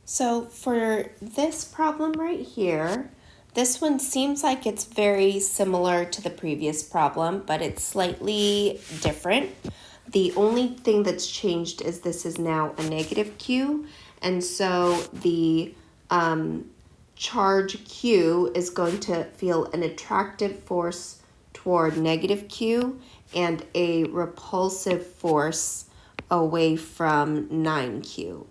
So for this problem right here, this one seems like it's very similar to the previous problem, but it's slightly different. The only thing that's changed is this is now a negative Q, and so the charge Q is going to feel an attractive force toward negative Q and a repulsive force away from 9Q.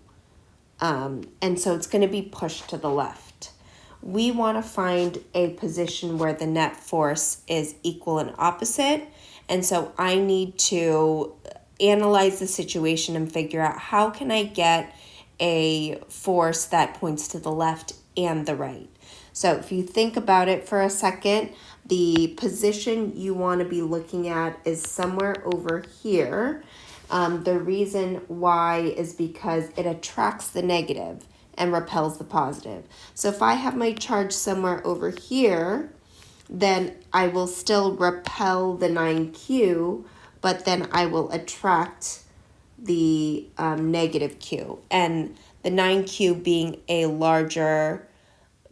And so it's going to be pushed to the left. We want to find a position where the net force is equal and opposite. And so I need to analyze the situation and figure out how can I get a force that points to the left and the right. So if you think about it for a second, the position you want to be looking at is somewhere over here. The reason why is because it attracts the negative and repels the positive. So if I have my charge somewhere over here, then I will still repel the 9Q, but then I will attract the negative Q. And the 9Q being a larger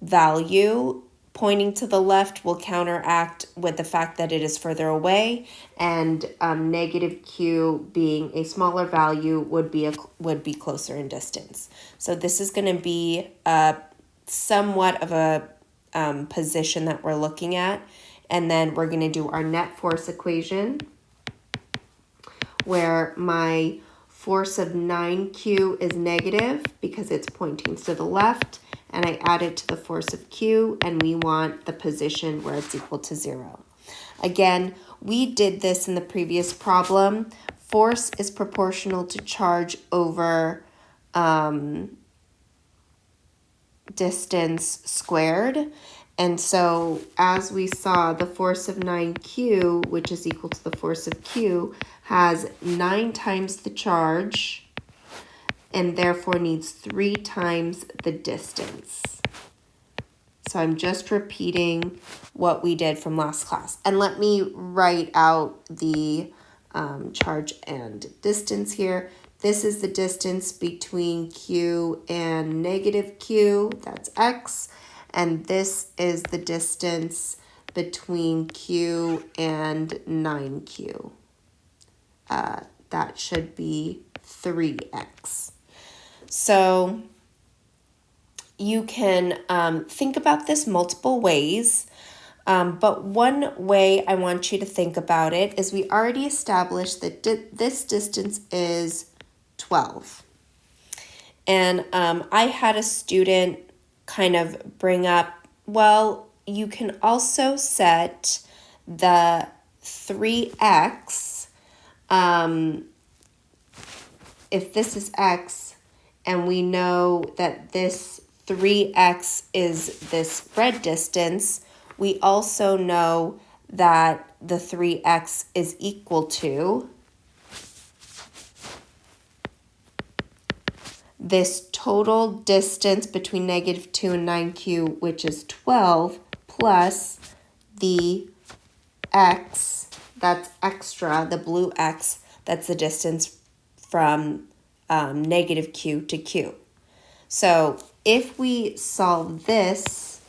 value, pointing to the left will counteract with the fact that it is further away, and negative Q being a smaller value would be closer in distance. So this is going to be somewhat of a position that we're looking at, and then we're going to do our net force equation, where my force of 9Q is negative because it's pointing to the left, and I add it to the force of Q, and we want the position where it's equal to 0. Again, we did this in the previous problem. Force is proportional to charge over distance squared. And so as we saw, the force of 9Q, which is equal to the force of Q, has 9 times the charge and therefore needs 3 times the distance. So I'm just repeating what we did from last class. And let me write out the charge and distance here. This is the distance between Q and negative Q, that's X. And this is the distance between Q and 9Q. That should be 3X. So you can think about this multiple ways, but one way I want you to think about it is we already established that this distance is 12. And I had a student kind of bring up, well, you can also set the 3X, if this is X, and we know that this 3X is this red distance, we also know that the 3X is equal to this total distance between negative 2 and 9Q, which is 12, plus the X, that's extra, the blue X, that's the distance from negative Q to Q. So if we solve this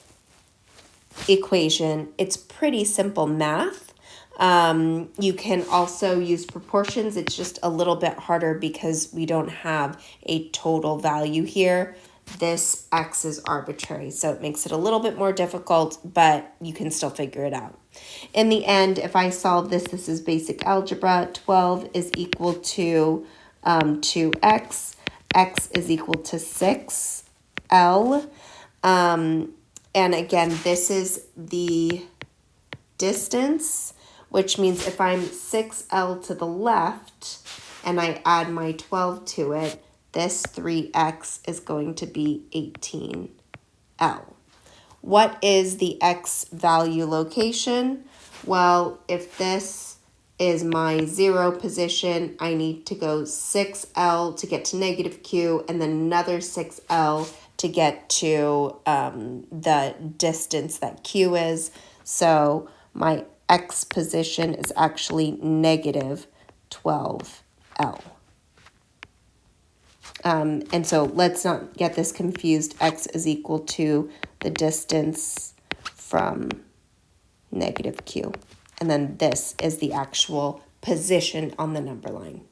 equation, it's pretty simple math. You can also use proportions. It's just a little bit harder because we don't have a total value here. This X is arbitrary, so it makes it a little bit more difficult, but you can still figure it out. In the end, if I solve this, this is basic algebra. 12 is equal to 2X. X is equal to 6L. And again, this is the distance, which means if I'm 6L to the left and I add my 12 to it, this 3X is going to be 18L. What is the X value location? Well, if this is my 0 position, I need to go 6L to get to negative Q, and then another 6L to get to the distance that Q is. So my X position is actually negative 12L. And so let's not get this confused. X is equal to the distance from negative Q. And then this is the actual position on the number line.